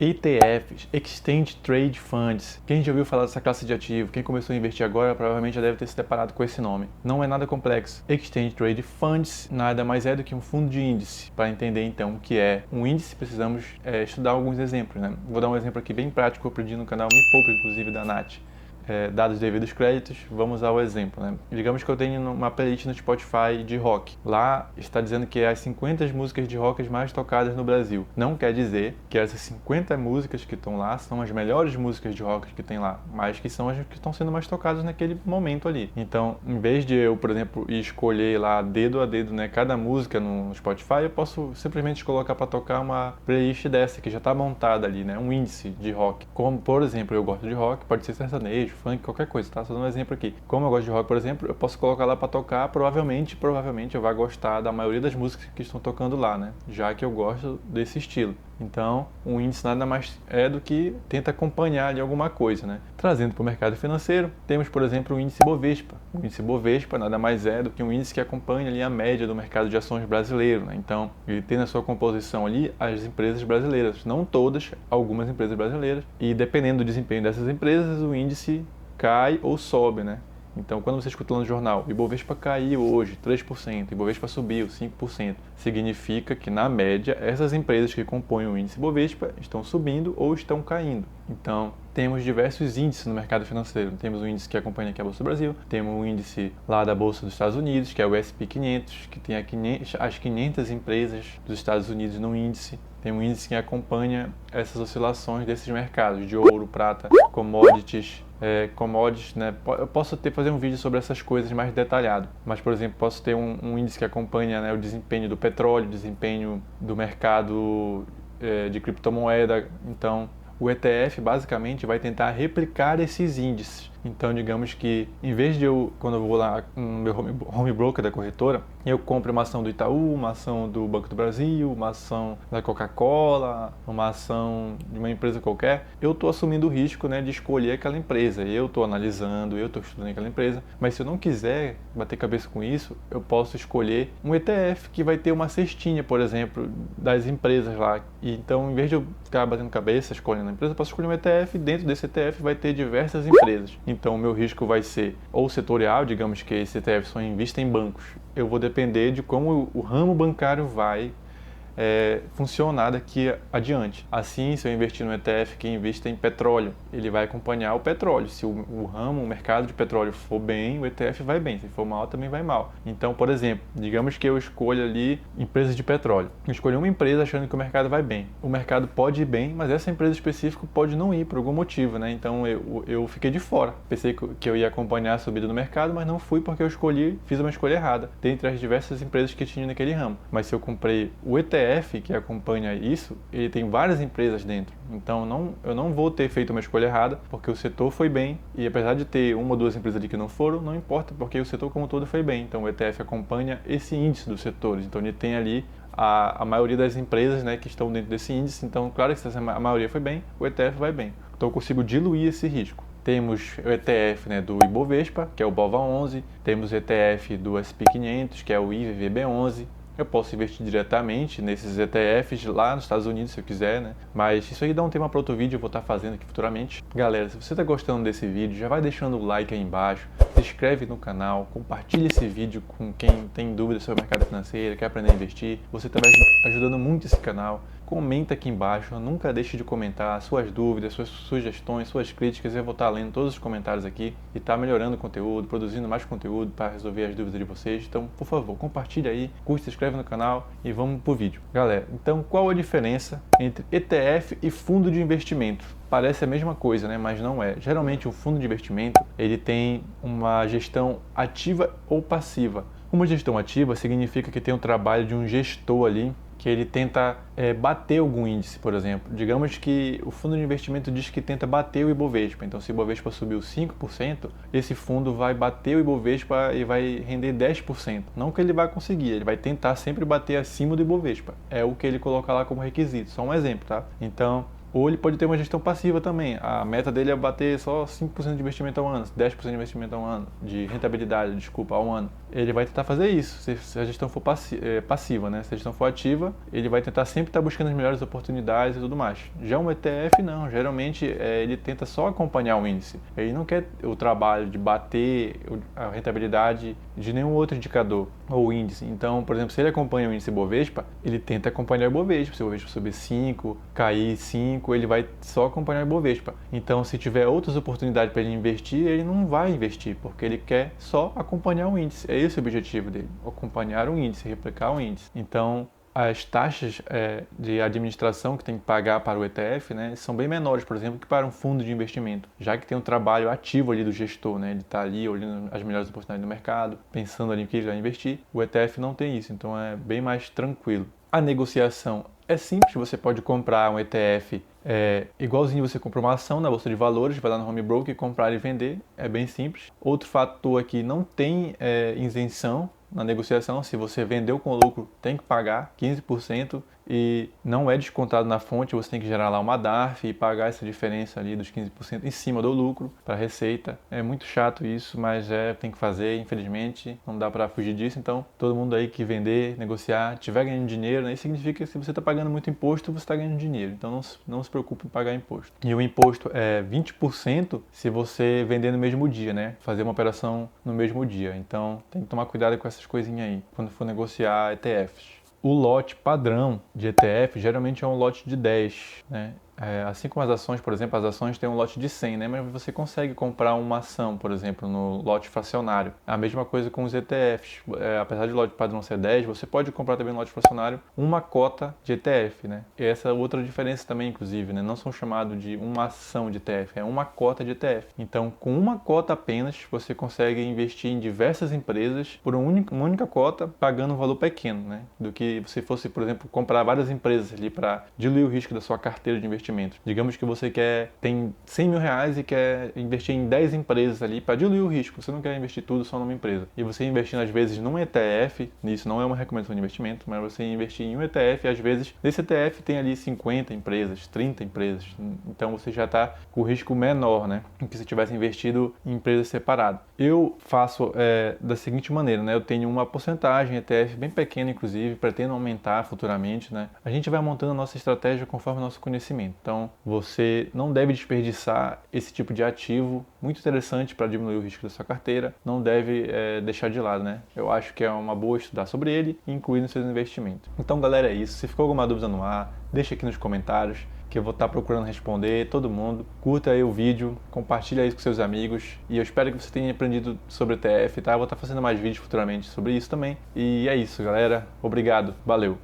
ETFs, Exchange Trade Funds. Quem já ouviu falar dessa classe de ativo, quem começou a investir agora, provavelmente já deve ter se deparado com esse nome. Não é nada complexo. Exchange Trade Funds nada mais é do que um fundo de índice. Para entender então o que é um índice, precisamos estudar alguns exemplos, né? Vou dar um exemplo aqui bem prático que eu aprendi no canal Me Poupa, inclusive da Nath. Dados devidos créditos, vamos ao exemplo, né? Digamos que eu tenho uma playlist no Spotify de rock. Lá está dizendo que é as 50 músicas de rock mais tocadas no Brasil. Não quer dizer que essas 50 músicas que estão lá são as melhores músicas de rock que tem lá, mas que são as que estão sendo mais tocadas naquele momento ali. Então, em vez de eu, por exemplo, escolher lá dedo a dedo, né, cada música no Spotify, eu posso simplesmente colocar para tocar uma playlist dessa que já está montada ali, né, um índice de rock. Como, por exemplo, eu gosto de rock, pode ser sertanejo, funk, qualquer coisa, tá? Só dando um exemplo aqui. Como eu gosto de rock, por exemplo, eu posso colocar lá para tocar, provavelmente eu vou gostar da maioria das músicas que estão tocando lá, né? Já que eu gosto desse estilo. Então, um índice nada mais é do que tenta acompanhar ali alguma coisa, né? Trazendo para o mercado financeiro, temos, por exemplo, o índice Bovespa. O índice Bovespa nada mais é do que um índice que acompanha ali a média do mercado de ações brasileiro, né? Então, ele tem na sua composição ali as empresas brasileiras, não todas, algumas empresas brasileiras, e dependendo do desempenho dessas empresas, o índice cai ou sobe, né? Então, quando você escuta lá no jornal, o Ibovespa caiu hoje 3%, o Ibovespa subiu 5%, significa que, na média, essas empresas que compõem o índice Ibovespa estão subindo ou estão caindo. Então, temos diversos índices no mercado financeiro. Temos o índice que acompanha aqui a Bolsa do Brasil, temos o índice lá da Bolsa dos Estados Unidos, que é o S&P 500, que tem as 500 empresas dos Estados Unidos no índice. Tem um índice que acompanha essas oscilações desses mercados de ouro, prata, commodities, né? Eu posso fazer um vídeo sobre essas coisas mais detalhado, mas, por exemplo, posso ter um índice que acompanha, né, o desempenho do petróleo, o desempenho do mercado de criptomoeda. Então, o ETF basicamente vai tentar replicar esses índices. Então, digamos que, em vez de quando eu vou lá no meu home broker da corretora, eu compro uma ação do Itaú, uma ação do Banco do Brasil, uma ação da Coca-Cola, uma ação de uma empresa qualquer, eu estou assumindo o risco, né, de escolher aquela empresa. Eu estou analisando, eu estou estudando aquela empresa, mas se eu não quiser bater cabeça com isso, eu posso escolher um ETF que vai ter uma cestinha, por exemplo, das empresas lá. E então, em vez de eu ficar batendo cabeça escolhendo a empresa, eu posso escolher um ETF, dentro desse ETF vai ter diversas empresas. Então, o meu risco vai ser ou setorial, digamos que esse ETF só invista em bancos. Eu vou depender de como o ramo bancário vai funcionar daqui adiante. Assim, se eu investir no ETF que invista em petróleo, ele vai acompanhar o petróleo. Se o mercado de petróleo for bem, o ETF vai bem. Se for mal, também vai mal. Então, por exemplo, digamos que eu escolha ali empresas de petróleo. Eu escolhi uma empresa achando que o mercado vai bem. O mercado pode ir bem, mas essa empresa específica pode não ir por algum motivo, né? Então, eu fiquei de fora. Pensei que eu ia acompanhar a subida do mercado, mas não fui porque fiz uma escolha errada, dentre as diversas empresas que tinha naquele ramo. Mas se eu comprei o ETF que acompanha isso, ele tem várias empresas dentro. Então eu não vou ter feito uma escolha errada, porque o setor foi bem, e apesar de ter uma ou duas empresas ali que não foram, não importa, porque o setor como todo foi bem. Então o ETF acompanha esse índice dos setores. Então ele tem ali a maioria das empresas, né, que estão dentro desse índice. Então, claro que se a maioria foi bem, o ETF vai bem. Então eu consigo diluir esse risco. Temos o ETF, né, do Ibovespa, que é o BOVA11, temos o ETF do S&P 500, que é o IVVB11. Eu posso investir diretamente nesses ETFs lá nos Estados Unidos, se eu quiser, né? Mas isso aí dá um tema para outro vídeo, eu vou estar fazendo aqui futuramente. Galera, se você está gostando desse vídeo, já vai deixando o like aí embaixo, se inscreve no canal, compartilha esse vídeo com quem tem dúvidas sobre o mercado financeiro, quer aprender a investir. Você está ajudando muito esse canal. Comenta aqui embaixo, nunca deixe de comentar suas dúvidas, suas sugestões, suas críticas. Eu vou estar lendo todos os comentários aqui e estar melhorando o conteúdo, produzindo mais conteúdo para resolver as dúvidas de vocês. Então, por favor, compartilha aí, curte, se inscreve no canal e vamos pro vídeo. Galera, então qual a diferença entre ETF e fundo de investimento? Parece a mesma coisa, né? Mas não é. Geralmente um fundo de investimento, ele tem uma gestão ativa ou passiva. Uma gestão ativa significa que tem um trabalho de um gestor ali, que ele tenta bater algum índice, por exemplo. Digamos que o fundo de investimento diz que tenta bater o Ibovespa. Então, se o Ibovespa subiu 5%, esse fundo vai bater o Ibovespa e vai render 10%. Não que ele vai conseguir, ele vai tentar sempre bater acima do Ibovespa. É o que ele coloca lá como requisito. Só um exemplo, tá? Então, Ou ele pode ter uma gestão passiva também. A meta dele é bater só 5% de investimento ao ano, 10% de investimento ao ano, de rentabilidade, desculpa, ao ano. Ele vai tentar fazer isso, se a gestão for passiva, né? Se a gestão for ativa, ele vai tentar sempre estar buscando as melhores oportunidades e tudo mais. Já um ETF, não. Geralmente, ele tenta só acompanhar o índice. Ele não quer o trabalho de bater a rentabilidade de nenhum outro indicador ou índice. Então, por exemplo, se ele acompanha o índice Bovespa, ele tenta acompanhar o Bovespa. Se o Bovespa subir 5, cair 5, ele vai só acompanhar o Bovespa. Então, se tiver outras oportunidades para ele investir, ele não vai investir, porque ele quer só acompanhar o índice. É esse o objetivo dele, acompanhar o índice, replicar o índice. Então, as taxas de administração que tem que pagar para o ETF, né, são bem menores, por exemplo, que para um fundo de investimento, já que tem um trabalho ativo ali do gestor, né, ele está ali olhando as melhores oportunidades do mercado, pensando ali em que ele vai investir. O ETF não tem isso, então é bem mais tranquilo. A negociação é simples, você pode comprar um ETF igualzinho você compra uma ação na Bolsa de Valores, vai lá no home broker, comprar e vender, é bem simples. Outro fator aqui, não tem isenção na negociação, se você vendeu com lucro, tem que pagar 15% e não é descontado na fonte, você tem que gerar lá uma DARF e pagar essa diferença ali dos 15% em cima do lucro para a receita. É muito chato isso, mas tem que fazer, infelizmente, não dá para fugir disso. Então, todo mundo aí que vender, negociar, tiver ganhando dinheiro, né, isso significa que se você está pagando muito imposto, você está ganhando dinheiro. Então, não se preocupe em pagar imposto. E o imposto é 20% se você vender no mesmo dia, né? Fazer uma operação no mesmo dia. Então, tem que tomar cuidado com essas coisinhas aí, quando for negociar ETFs. O lote padrão de ETF geralmente é um lote de 10, né? Assim como as ações, por exemplo, as ações têm um lote de 100, né? Mas você consegue comprar uma ação, por exemplo, no lote fracionário. A mesma coisa com os ETFs. Apesar de lote padrão ser 10, você pode comprar também no lote fracionário uma cota de ETF, né? E essa é outra diferença também, inclusive, né? Não são chamados de uma ação de ETF, é uma cota de ETF. Então, com uma cota apenas, você consegue investir em diversas empresas por uma única cota, pagando um valor pequeno, né? Do que se fosse, por exemplo, comprar várias empresas ali para diluir o risco da sua carteira de investimento. Digamos que você tem 100 mil reais e quer investir em 10 empresas ali para diluir o risco. Você não quer investir tudo só numa empresa. E você investindo às vezes num ETF, isso não é uma recomendação de investimento, mas você investir em um ETF, às vezes nesse ETF tem ali 50 empresas, 30 empresas. Então você já está com o risco menor, né? Do que se tivesse investido em empresas separadas. Eu faço da seguinte maneira, né? Eu tenho uma porcentagem ETF bem pequena, inclusive, pretendo aumentar futuramente, né? A gente vai montando a nossa estratégia conforme o nosso conhecimento. Então, você não deve desperdiçar esse tipo de ativo muito interessante para diminuir o risco da sua carteira. Não deve deixar de lado, né? Eu acho que é uma boa estudar sobre ele e incluir nos seus investimentos. Então, galera, é isso. Se ficou alguma dúvida no ar, deixa aqui nos comentários que eu vou estar procurando responder todo mundo. Curta aí o vídeo, compartilha isso com seus amigos e eu espero que você tenha aprendido sobre ETF, tá? Eu vou estar fazendo mais vídeos futuramente sobre isso também. E é isso, galera. Obrigado. Valeu.